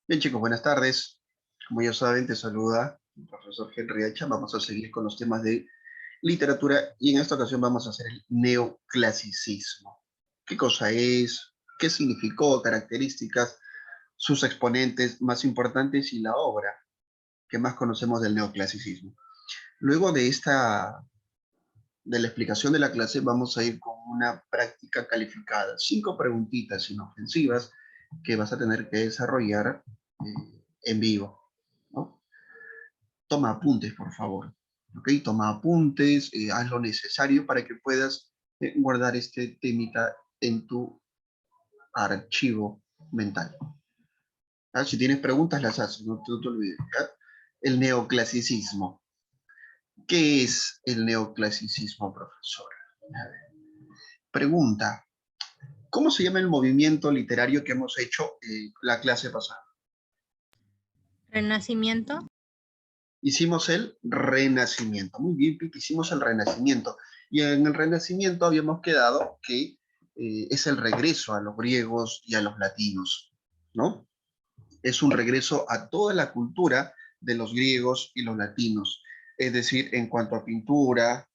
Bien, chicos, buenas tardes. Como ya saben, te saluda el profesor Henry Hacha. Vamos a seguir con los temas de literatura y en esta ocasión vamos a hacer el neoclasicismo. ¿Qué cosa es? ¿Qué significó? Características, sus exponentes más importantes y la obra que más conocemos del neoclasicismo. Luego de la explicación de la clase, vamos a ir con una práctica calificada. 5 preguntitas inofensivas que vas a tener que desarrollar en vivo, ¿no? Toma apuntes, por favor. ¿Ok? Toma apuntes, haz lo necesario para que puedas guardar este temita en tu archivo mental. ¿Ah? Si tienes preguntas, las haces, no te olvides. ¿Ya? El neoclasicismo. ¿Qué es el neoclasicismo, profesor? Pregunta. ¿Cómo se llama el movimiento literario que hemos hecho la clase pasada? Renacimiento. Hicimos el Renacimiento. Muy bien, Pipi, hicimos el Renacimiento. Y en el Renacimiento habíamos quedado que es el regreso a los griegos y a los latinos, ¿no? Es un regreso a toda la cultura de los griegos y los latinos. Es decir, en cuanto a pintura,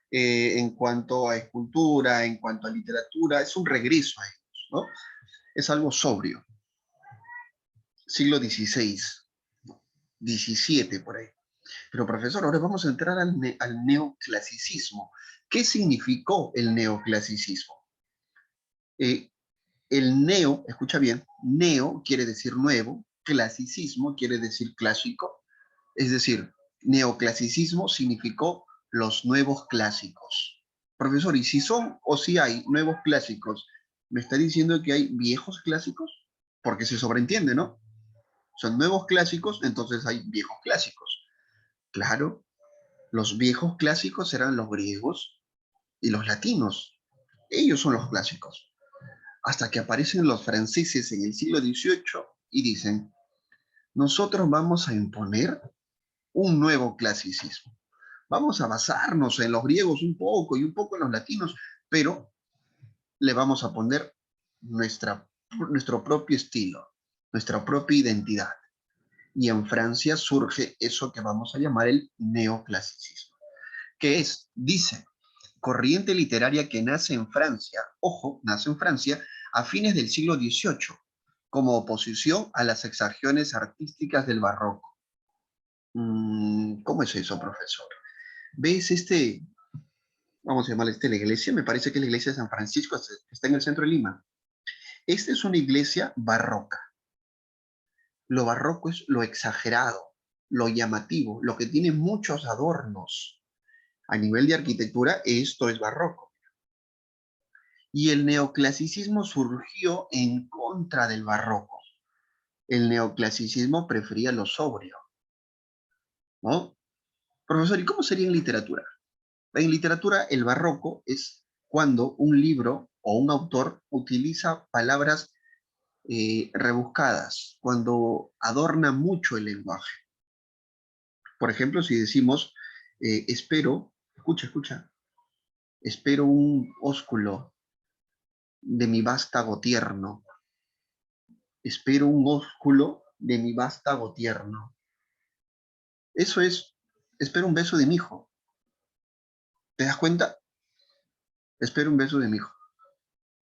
en cuanto a escultura, en cuanto a literatura, es un regreso a ellos, ¿no? Es algo sobrio. Siglo XVI, XVII, por ahí. Pero profesor, ahora vamos a entrar al neoclasicismo. ¿Qué significó el neoclasicismo? Eh, el neo, escucha bien, neo quiere decir nuevo, clasicismo quiere decir clásico, es decir, neoclasicismo significó los nuevos clásicos. Profesor, ¿y si son o si hay nuevos clásicos, me está diciendo que hay viejos clásicos? Porque se sobreentiende, ¿no? Son nuevos clásicos, entonces hay viejos clásicos. Claro, los viejos clásicos eran los griegos y los latinos. Ellos son los clásicos. Hasta que aparecen los franceses en el siglo XVIII y dicen, nosotros vamos a imponer un nuevo clasicismo. Vamos a basarnos en los griegos un poco y un poco en los latinos, pero le vamos a poner nuestro propio estilo, nuestra propia identidad. Y en Francia surge eso que vamos a llamar el neoclasicismo, que es, dice, corriente literaria que nace en Francia, ojo, nace en Francia, a fines del siglo XVIII, como oposición a las exagiones artísticas del barroco. ¿Cómo es eso, profesor? ¿Ves vamos a llamarle la iglesia? Me parece que es la iglesia de San Francisco, está en el centro de Lima. Esta es una iglesia barroca. Lo barroco es lo exagerado, lo llamativo, lo que tiene muchos adornos. A nivel de arquitectura, esto es barroco. Y el neoclasicismo surgió en contra del barroco. El neoclasicismo prefería lo sobrio, ¿no? Profesor, ¿y cómo sería en literatura? En literatura, el barroco es cuando un libro o un autor utiliza palabras rebuscadas, cuando adorna mucho el lenguaje. Por ejemplo, si decimos, espero, escucha, espero un ósculo de mi vástago tierno, espero un ósculo de mi vástago tierno. Eso es, espero un beso de mi hijo. ¿Te das cuenta? Espero un beso de mi hijo.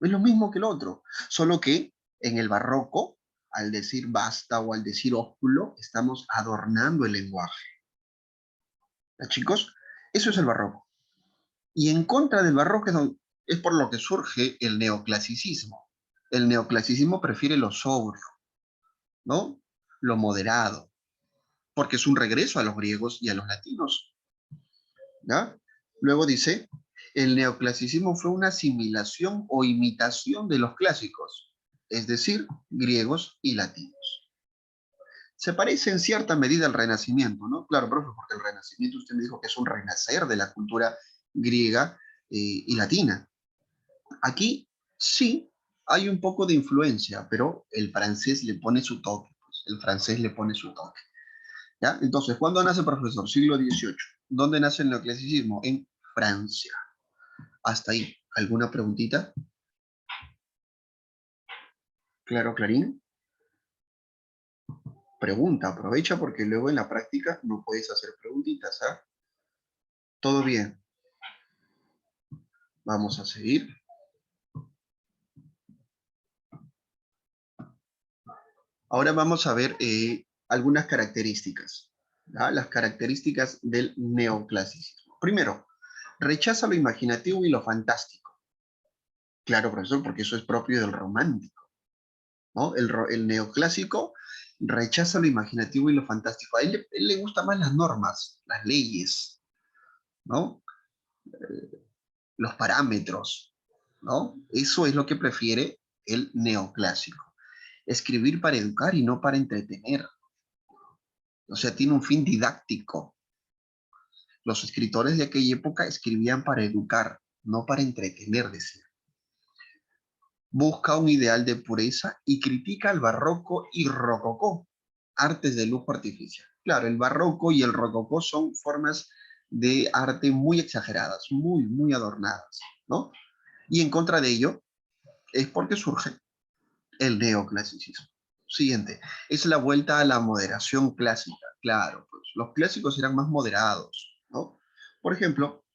Es lo mismo que el otro, solo que en el barroco, al decir basta o al decir ósculo, estamos adornando el lenguaje. ¿Ya, chicos? Eso es el barroco. Y en contra del barroco es por lo que surge el neoclasicismo. El neoclasicismo prefiere lo sobrio, ¿no? Lo moderado, porque es un regreso a los griegos y a los latinos, ¿ya? Luego dice, el neoclasicismo fue una asimilación o imitación de los clásicos, es decir, griegos y latinos. Se parece en cierta medida al Renacimiento, ¿no? Claro, profe, porque el Renacimiento usted me dijo que es un renacer de la cultura griega y latina. Aquí sí hay un poco de influencia, pero el francés le pone su toque, pues, el francés le pone su toque. ¿Ya? Entonces, ¿cuándo nace el profesor? Siglo XVIII. ¿Dónde nace el neoclasicismo? En Francia. Hasta ahí. ¿Alguna preguntita? Claro, Clarín. Pregunta, aprovecha porque luego en la práctica no puedes hacer preguntitas, ¿ah? Todo bien. Vamos a seguir. Ahora vamos a ver algunas características, ¿ya? Las características del neoclasicismo. Primero, rechaza lo imaginativo y lo fantástico. Claro, profesor, porque eso es propio del romántico, ¿no? El neoclásico rechaza lo imaginativo y lo fantástico. A él le gustan más las normas, las leyes, ¿no? Los parámetros, ¿no? Eso es lo que prefiere el neoclásico. Escribir para educar y no para entretener. O sea, tiene un fin didáctico. Los escritores de aquella época escribían para educar, no para entretener, decía. Busca un ideal de pureza y critica el barroco y rococó, artes de lujo artificial. Claro, el barroco y el rococó son formas de arte muy exageradas, muy adornadas, ¿no? Y en contra de ello es porque surge el neoclasicismo. Siguiente, es la vuelta a la moderación clásica. Claro, pues los clásicos eran más moderados, ¿no? Por ejemplo,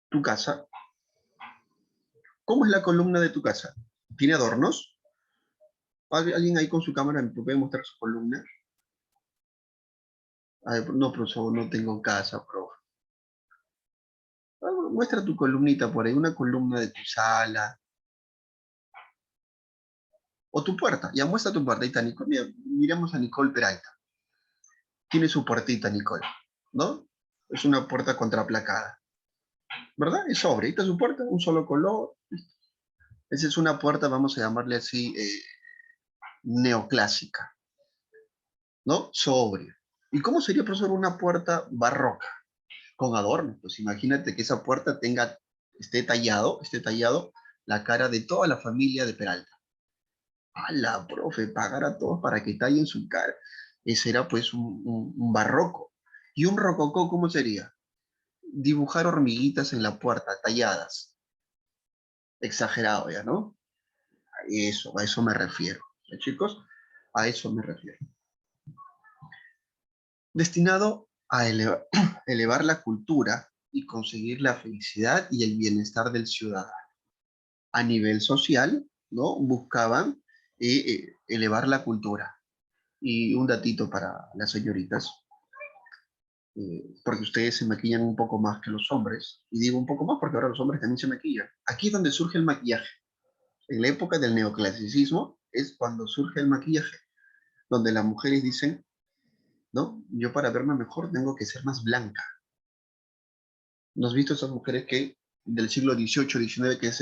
tu casa, ¿cómo es la columna de tu casa? ¿Tiene adornos? ¿Alguien ahí con su cámara me puede mostrar su columna? Ay, no, profesor, no tengo casa, profe. Muestra tu columnita por ahí, una columna de tu sala. O tu puerta, ya muestra tu puerta. Ahí está Nicole. Mira, miremos a Nicole Peralta. Tiene su puertita, Nicole, ¿no? Es una puerta contraplacada, ¿verdad? Es sobre. Ahí está su puerta, un solo color. Esa es una puerta, vamos a llamarle así, neoclásica, ¿no? Sobria. ¿Y cómo sería, profesor, una puerta barroca? Con adorno. Pues imagínate que esa puerta esté tallado la cara de toda la familia de Peralta. ¡Hala, profe! Pagar a todos para que tallen su cara. Ese era pues un barroco. ¿Y un rococó cómo sería? Dibujar hormiguitas en la puerta, talladas. Exagerado ya, ¿no? A eso me refiero. ¿Ya, chicos? A eso me refiero. Destinado a elevar la cultura y conseguir la felicidad y el bienestar del ciudadano. A nivel social, ¿no? Buscaban elevar la cultura. Y un datito para las señoritas, porque ustedes se maquillan un poco más que los hombres, y digo un poco más porque ahora los hombres también se maquillan. Aquí es donde surge el maquillaje. En la época del neoclasicismo es cuando surge el maquillaje, donde las mujeres dicen, ¿no? Yo para verme mejor tengo que ser más blanca. ¿No has visto esas mujeres que del siglo XVIII, XIX, que es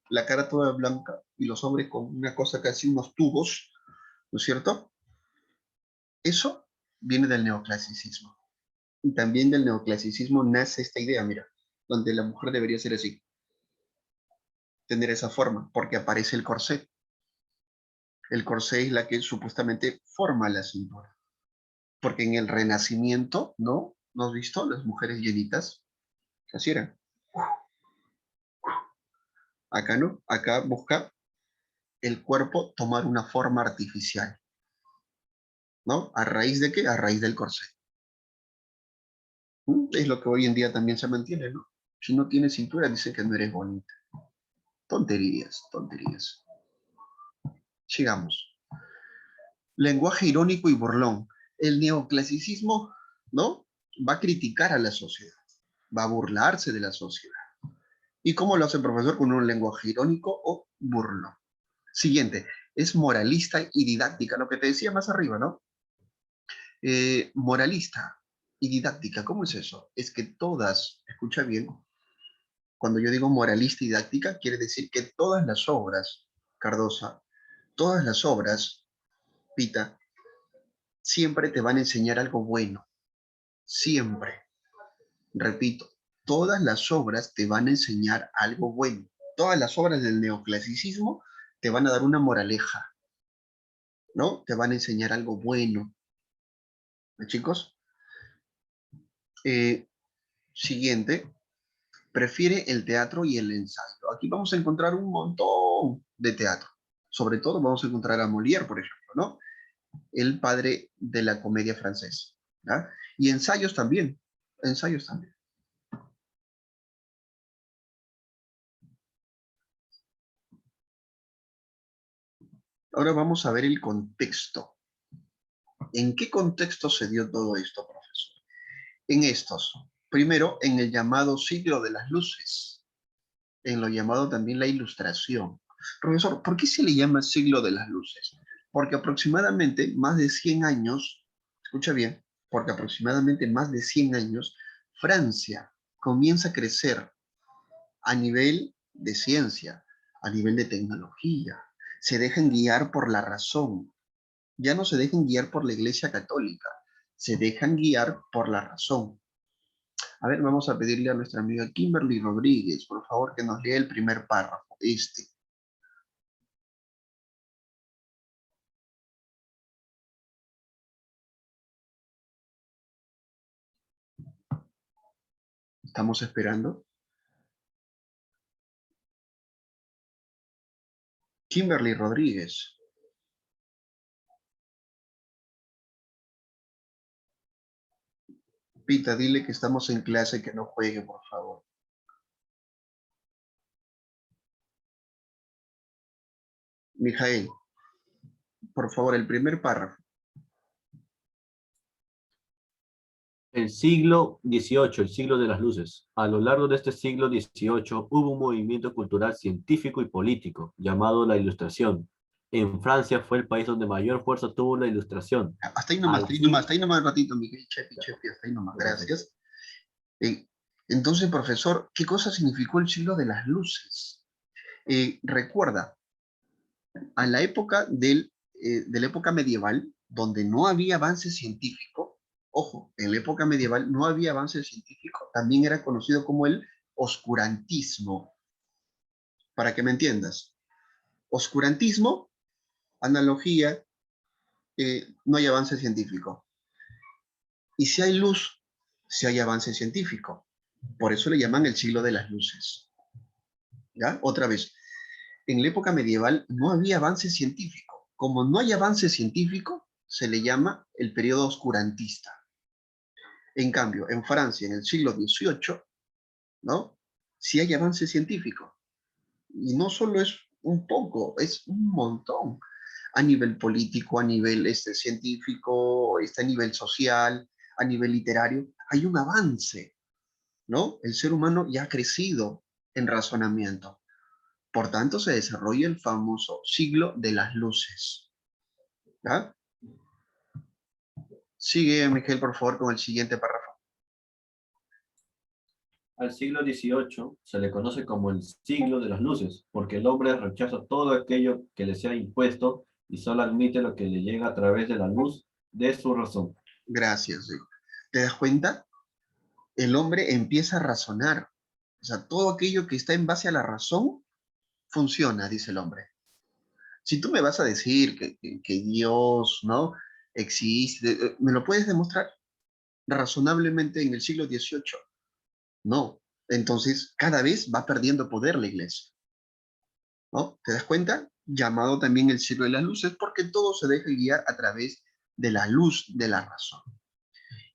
la cara toda blanca y los hombres con una cosa casi unos tubos, ¿no es cierto? Eso viene del neoclasicismo. Y también del neoclasicismo nace esta idea, mira, donde la mujer debería ser así, tener esa forma, porque aparece el corsé. El corsé es la que supuestamente forma la cintura. Porque en el Renacimiento, ¿no? ¿No has visto? Las mujeres llenitas, así eran. Acá no, acá busca el cuerpo tomar una forma artificial, ¿no? ¿A raíz de qué? A raíz del corsé. Es lo que hoy en día también se mantiene, ¿no? Si no tienes cintura, dice que no eres bonita. Tonterías, tonterías. Sigamos. Lenguaje irónico y burlón. El neoclasicismo, ¿no? Va a criticar a la sociedad, va a burlarse de la sociedad. ¿Y cómo lo hace el profesor? Con un lenguaje irónico o burlón. Siguiente, es moralista y didáctica, lo que te decía más arriba, ¿no? Moralista y didáctica, ¿cómo es eso? Es que todas, escucha bien, cuando yo digo moralista y didáctica, quiere decir que todas las obras, Cardosa, todas las obras, Pita, siempre te van a enseñar algo bueno, siempre. Repito, todas las obras te van a enseñar algo bueno. Todas las obras del neoclasicismo te van a dar una moraleja, ¿no? Te van a enseñar algo bueno. ¿Eh, chicos? Eh, Siguiente, prefiere el teatro y el ensayo. Aquí vamos a encontrar un montón de teatro. Sobre todo vamos a encontrar a Molière, por ejemplo, ¿no? el padre de la comedia francesa. ¿Ya? Y ensayos también, ensayos también. Ahora vamos a ver el contexto. ¿En qué contexto se dio todo esto, profesor? En estos. Primero, en el llamado siglo de las luces, en lo llamado también la ilustración. Profesor, ¿por qué se le llama siglo de las luces? Porque aproximadamente más de 100 años, escucha bien, porque aproximadamente más de 100 años, Francia comienza a crecer a nivel de ciencia, a nivel de tecnología. Se dejan guiar por la razón. Ya no se dejan guiar por la Iglesia Católica, se dejan guiar por la razón. A ver, vamos a pedirle a nuestra amiga Kimberly Rodríguez, por favor, que nos lea el primer párrafo, este. Estamos esperando. Kimberly Rodríguez. Pita, dile que estamos en clase, que no juegue, por favor. Mijael, por favor, el primer párrafo. El siglo XVIII, el siglo de las luces. A lo largo de este siglo XVIII hubo un movimiento cultural, científico y político llamado la Ilustración. En Francia fue el país donde mayor fuerza tuvo la Ilustración. Hasta ahí nomás, Al hasta ahí nomás, fin, hasta ahí nomás un ratito, Miguel, Chepi, Chepi, hasta ahí nomás, gracias. Entonces, profesor, ¿qué cosa significó el siglo de las luces? Recuerda, a la época de la época medieval, donde no había avance científico, ojo, en la época medieval no había avance científico, también era conocido como el oscurantismo, para que me entiendas. Oscurantismo, analogía, no hay avance científico. Y si hay luz, si hay avance científico. Por eso le llaman el siglo de las luces. ¿Ya? Otra vez, en la época medieval no había avance científico. Como no hay avance científico, se le llama el periodo oscurantista. En cambio, en Francia, en el siglo XVIII, ¿no? Sí hay avance científico. Y no solo es un poco, es un montón. A nivel político, a nivel científico, a nivel social, a nivel literario, hay un avance, ¿no? El ser humano ya ha crecido en razonamiento. Por tanto, se desarrolla el famoso siglo de las luces. ¿Ya? Sigue, Miguel, por favor, con el siguiente párrafo. al siglo XVIII se le conoce como el siglo de las luces, porque el hombre rechaza todo aquello que le sea impuesto y solo admite lo que le llega a través de la luz de su razón. Gracias. Diego. ¿Te das cuenta? El hombre empieza a razonar. O sea, todo aquello que está en base a la razón funciona, dice el hombre. Si tú me vas a decir que Dios, ¿no? Existe, ¿me lo puedes demostrar razonablemente en el siglo XVIII? No. Entonces, cada vez va perdiendo poder la iglesia, ¿no? ¿Te das cuenta? Llamado también el siglo de las luces, porque todo se deja guiar a través de la luz de la razón.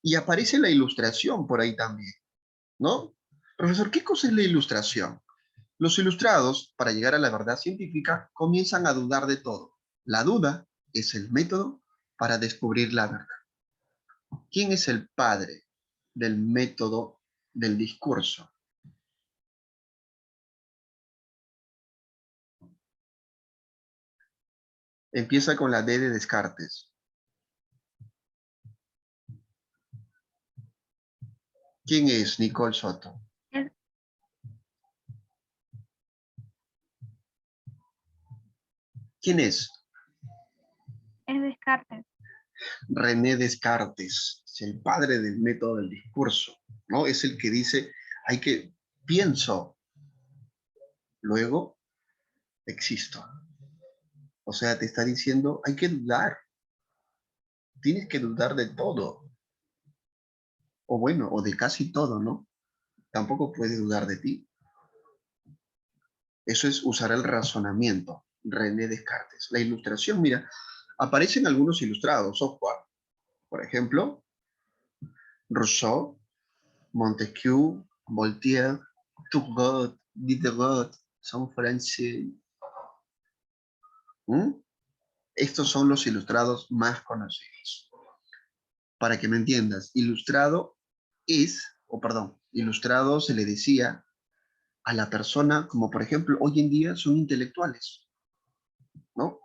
Y aparece la ilustración por ahí también, ¿no? Profesor, ¿qué cosa es la ilustración? Los ilustrados, para llegar a la verdad científica, comienzan a dudar de todo. La duda es el método para descubrir la verdad. ¿Quién es el padre del método del discurso? Empieza con la D de Descartes. ¿Quién es Nicole Soto? Es, ¿Quién es? es Descartes. René Descartes, es el padre del método del discurso, ¿no? Es el que dice, hay que, pienso, luego existo. O sea, te está diciendo, hay que dudar, tienes que dudar de todo, o bueno, o de casi todo, ¿no? Tampoco puedes dudar de ti. Eso es usar el razonamiento, René Descartes. La ilustración, mira, Aparecen algunos ilustrados, ojo, por ejemplo, Rousseau, Montesquieu, Voltaire, Turgot, Diderot, son franceses. ¿Mm? Estos son los ilustrados más conocidos. Para que me entiendas, ilustrado es, o perdón, ilustrado se le decía a la persona, como por ejemplo, hoy en día son intelectuales, ¿no?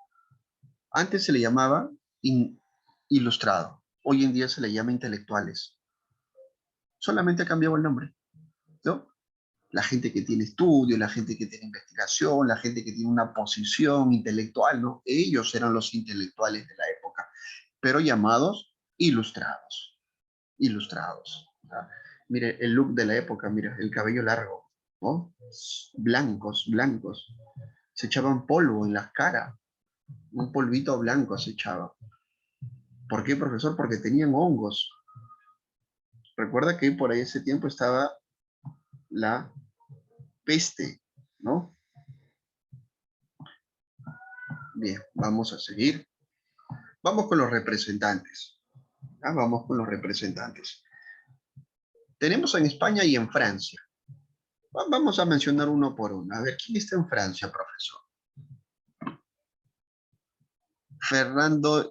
Antes se le llamaba ilustrado, hoy en día se le llama intelectuales. Solamente ha cambiado el nombre, ¿no? La gente que tiene estudio, la gente que tiene investigación, la gente que tiene una posición intelectual, ¿no? Ellos eran los intelectuales de la época, pero llamados ilustrados, ilustrados. ¿Ah? Mire, el look de la época, mira, el cabello largo, ¿no? Blancos, blancos. Se echaban polvo en las caras, un polvito blanco se echaba. ¿Por qué, profesor? Porque tenían hongos. Recuerda que por ahí ese tiempo estaba la peste, ¿no? Bien, vamos a seguir. Vamos con los representantes. ¿Ah? Vamos con los representantes. Tenemos en España y en Francia. Vamos a mencionar uno por uno. A ver, ¿quién está en Francia, profesor? Fernando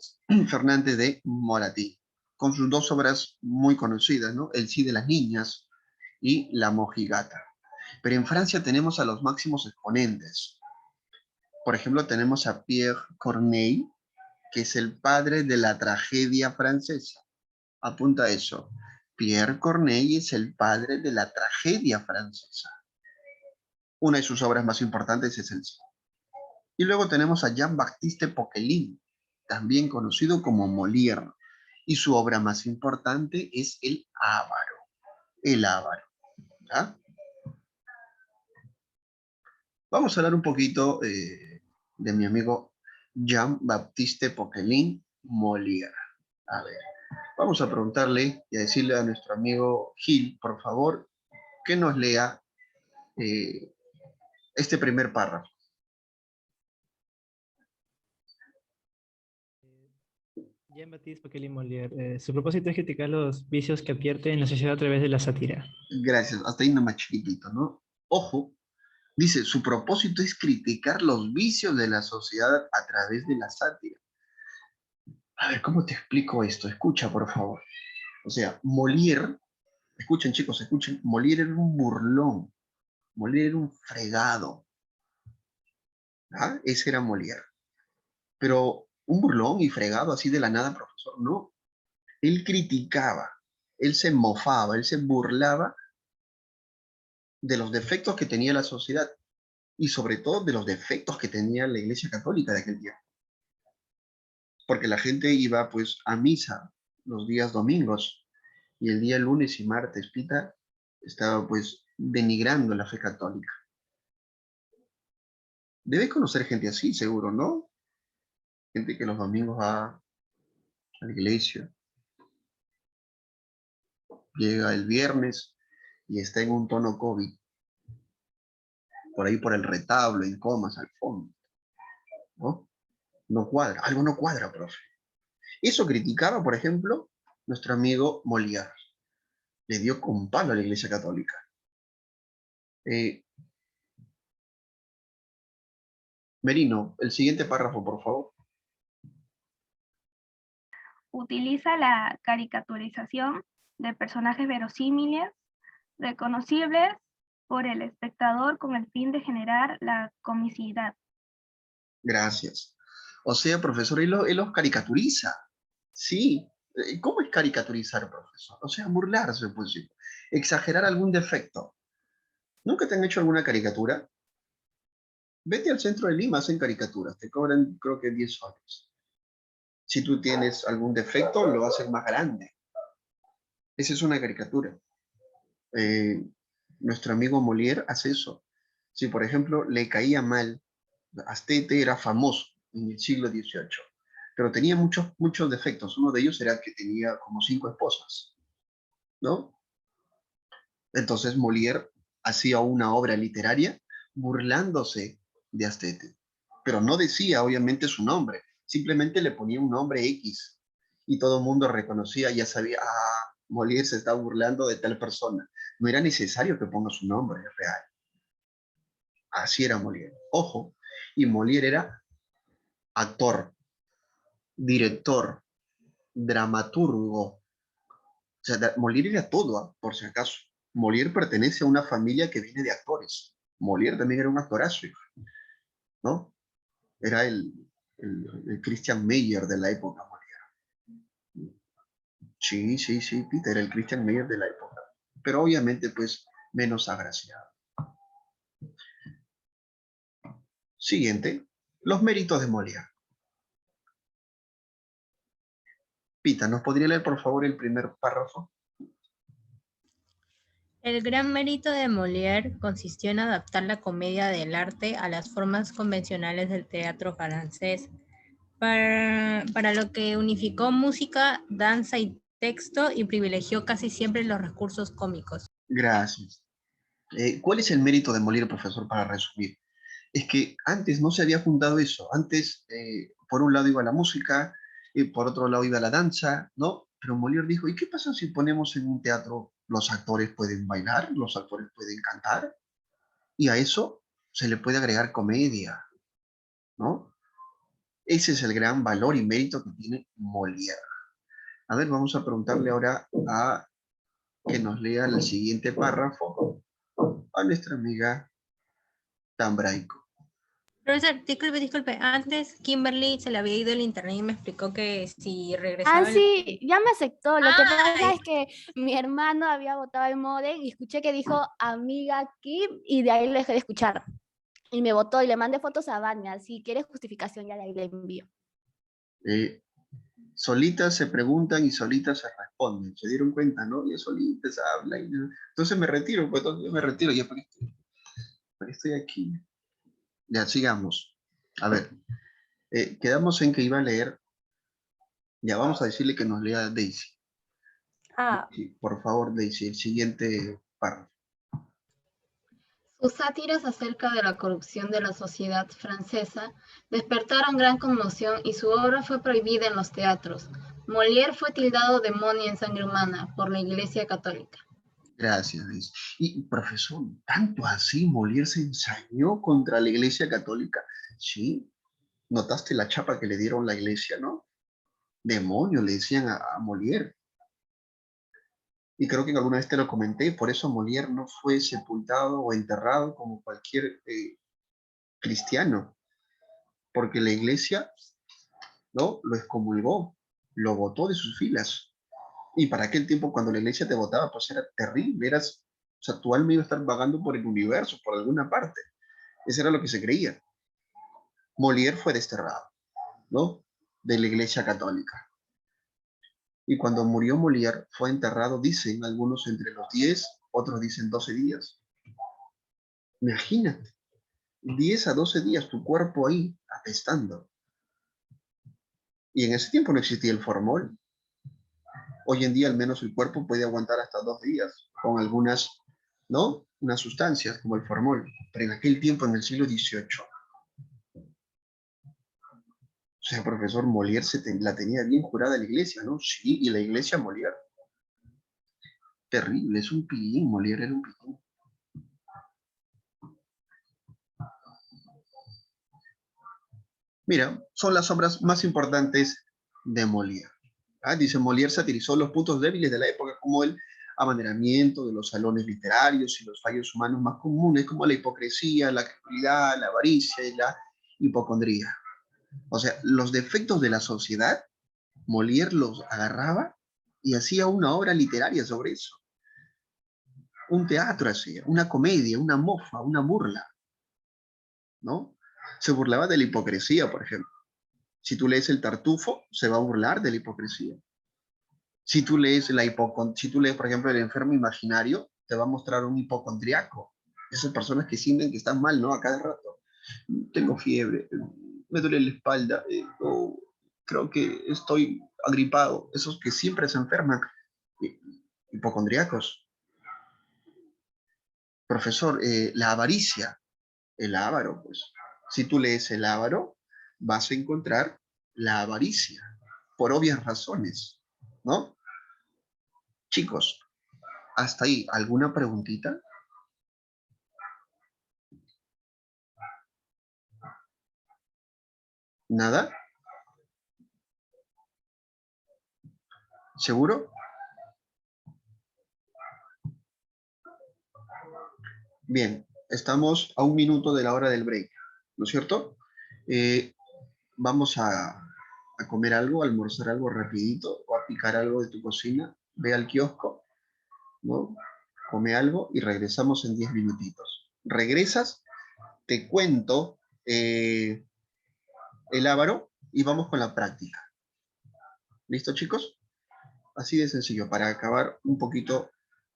Fernández de Moratín, con sus dos obras muy conocidas, ¿no? El Sí de las Niñas y La Mojigata. Pero en Francia tenemos a los máximos exponentes. Por ejemplo, tenemos a Pierre Corneille, que es el padre de la tragedia francesa. Apunta eso. Pierre Corneille es el padre de la tragedia francesa. Una de sus obras más importantes es el Sí. Y luego tenemos a Jean-Baptiste Poquelin, también conocido como Molière. Y su obra más importante es El Avaro. El Avaro. ¿Ah? Vamos a hablar un poquito de mi amigo Jean-Baptiste Poquelin Molière. A ver, vamos a preguntarle y a decirle a nuestro amigo Gil, por favor, que nos lea este primer párrafo. Jean-Baptiste Poquelin Molière. Su propósito es criticar los vicios que advierte en la sociedad a través de la sátira. Gracias, hasta ahí nomás chiquitito, ¿no? Ojo, dice, su propósito es criticar los vicios de la sociedad a través de la sátira. A ver, ¿cómo te explico esto? Escucha, por favor. O sea, Molière, escuchen chicos, escuchen, Molière era un burlón, Molière era un fregado. ¿Ah? Ese era Molière. Pero un burlón y fregado así de la nada, profesor, no. Él criticaba, él se mofaba, él se burlaba de los defectos que tenía la sociedad y sobre todo de los defectos que tenía la Iglesia Católica de aquel tiempo. Porque la gente iba pues a misa los días domingos y el día lunes y martes, Pita, estaba pues denigrando la fe católica. Debes conocer gente así, seguro, ¿no? Gente que los domingos va a la iglesia, llega el viernes y está en un tono COVID, por ahí por el retablo, en comas al fondo, ¿no? No cuadra, algo no cuadra, profe. Eso criticaba, por ejemplo, nuestro amigo Molière. Le dio con palo a la Iglesia Católica. Merino, el siguiente párrafo, por favor. Utiliza la caricaturización de personajes verosímiles, reconocibles por el espectador con el fin de generar la comicidad. Gracias. O sea, profesor, él los caricaturiza. Sí. ¿Cómo es caricaturizar, profesor? O sea, burlarse, pues sí. Exagerar algún defecto. ¿Nunca te han hecho alguna caricatura? Vete al centro de Lima, hacen caricaturas. Te cobran, creo que 10 soles. Si tú tienes algún defecto, lo hacen más grande. Esa es una caricatura. Nuestro amigo Molière hace eso. Si, por ejemplo, le caía mal, Astete era famoso en el siglo XVIII, pero tenía muchos defectos. Uno de ellos era que tenía como 5 esposas, ¿no? Entonces Molière hacía una obra literaria burlándose de Astete, pero no decía obviamente su nombre, simplemente le ponía un nombre X y todo el mundo reconocía, ya sabía, Molière se está burlando de tal persona. No era necesario que ponga su nombre real. Así era Molière. Ojo, y Molière era actor, director, dramaturgo. O sea, Molière era todo, por si acaso. Molière pertenece a una familia que viene de actores. Molière también era un actorazo, ¿no? Era el Christian Meyer de la época, Molière. Sí, sí, sí, Peter, el Christian Meyer de la época. Pero obviamente, pues, menos agraciado. Siguiente, los méritos de Molière. Pita, ¿nos podría leer, por favor, el primer párrafo? El gran mérito de Molière consistió en adaptar la comedia del arte a las formas convencionales del teatro francés, para lo que unificó música, danza y texto y privilegió casi siempre los recursos cómicos. Gracias. ¿Cuál es el mérito de Molière, profesor, para resumir? Es que antes no se había juntado eso. Antes, por un lado iba la música, por otro lado iba la danza, ¿no? Pero Molière dijo, ¿y qué pasa si ponemos en un teatro los actores pueden bailar, los actores pueden cantar? Y a eso se le puede agregar comedia, ¿no? Ese es el gran valor y mérito que tiene Molière. A ver, vamos a preguntarle ahora a que nos lea el siguiente párrafo a nuestra amiga Tambraico. Profesor, disculpe, antes Kimberly se le había ido el internet y me explicó que si regresaba... Sí, ya me aceptó. Lo que pasa Ay. es que mi hermano había votado el modem y escuché que dijo amiga Kim y de ahí le dejé de escuchar. Y me votó y le mandé fotos a Vania. Si quieres justificación, ya de ahí le envío. Solitas se preguntan y solitas se responden. Se dieron cuenta, ¿no? Y solitas hablan. Entonces me retiro, pues entonces me retiro. Ya, ¿por qué estoy aquí? Ya, sigamos. A ver, quedamos en que iba a leer. Ya, vamos a decirle que nos lea Daisy. Sí, por favor, Daisy, el siguiente párrafo. Sus sátiras acerca de la corrupción de la sociedad francesa despertaron gran conmoción y su obra fue prohibida en los teatros. Molière fue tildado demonio en sangre humana por la Iglesia Católica. Gracias, Daisy. Y, profesor, ¿tanto así Molière se ensañó contra la Iglesia Católica? Sí. ¿Notaste la chapa que le dieron la Iglesia, no? Demonio, le decían a Molière. Y creo que alguna vez te lo comenté, por eso Molière no fue sepultado o enterrado como cualquier cristiano, porque la iglesia, ¿no?, lo excomulgó, lo botó de sus filas. Y para aquel tiempo, cuando la iglesia te votaba, pues era terrible, eras, o sea, tu alma iba a estar vagando por el universo, por alguna parte. Eso era lo que se creía. Molière fue desterrado, ¿no?, de la iglesia católica. Y cuando murió Molière, fue enterrado, dicen algunos, entre los 10, otros dicen 12 días. Imagínate, 10 a 12 días tu cuerpo ahí, apestando. Y en ese tiempo no existía el formol. Hoy en día al menos el cuerpo puede aguantar hasta 2 días con algunas, ¿no?, unas sustancias como el formol. Pero en aquel tiempo, en el siglo XVIII, o sea, profesor, Molière la tenía bien jurada la iglesia, ¿no? Sí, y la iglesia Molière. Terrible, es un pilín, Molière era un pilín. Mira, son las obras más importantes de Molière. Dice, Molière satirizó los puntos débiles de la época, como el amaneramiento de los salones literarios y los fallos humanos más comunes, como la hipocresía, la credulidad, la avaricia y la hipocondría. O sea, los defectos de la sociedad, Molière los agarraba y hacía una obra literaria sobre eso. Un teatro hacía, una comedia, una mofa, una burla, ¿no? Se burlaba de la hipocresía, por ejemplo. Si tú lees El Tartufo, se va a burlar de la hipocresía. Si tú lees, por ejemplo, El Enfermo Imaginario, te va a mostrar un hipocondriaco. Esas personas que sienten que están mal, ¿no?, a cada rato. Tengo fiebre, me duele la espalda, creo que estoy agripado. Esos que siempre se enferman. Hipocondriacos. Profesor, la avaricia, el avaro, pues. Si tú lees El Avaro, vas a encontrar La avaricia, por obvias razones, ¿no? Chicos, hasta ahí, ¿alguna preguntita? ¿Nada? ¿Seguro? Bien, estamos a 1 minuto de la hora del break, ¿no es cierto? Vamos a comer algo, a almorzar algo rapidito, o a picar algo de tu cocina. Ve al kiosco, ¿no? Come algo y regresamos en 10 minutitos. Regresas, te cuento el Ávaro y vamos con la práctica. ¿Listo, chicos? Así de sencillo, para acabar un poquito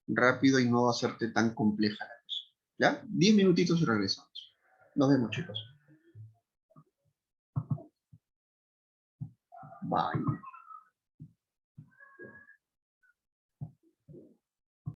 rápido y no hacerte tan compleja la cosa. ¿Ya? 10 minutitos y regresamos. Nos vemos, chicos. Bye.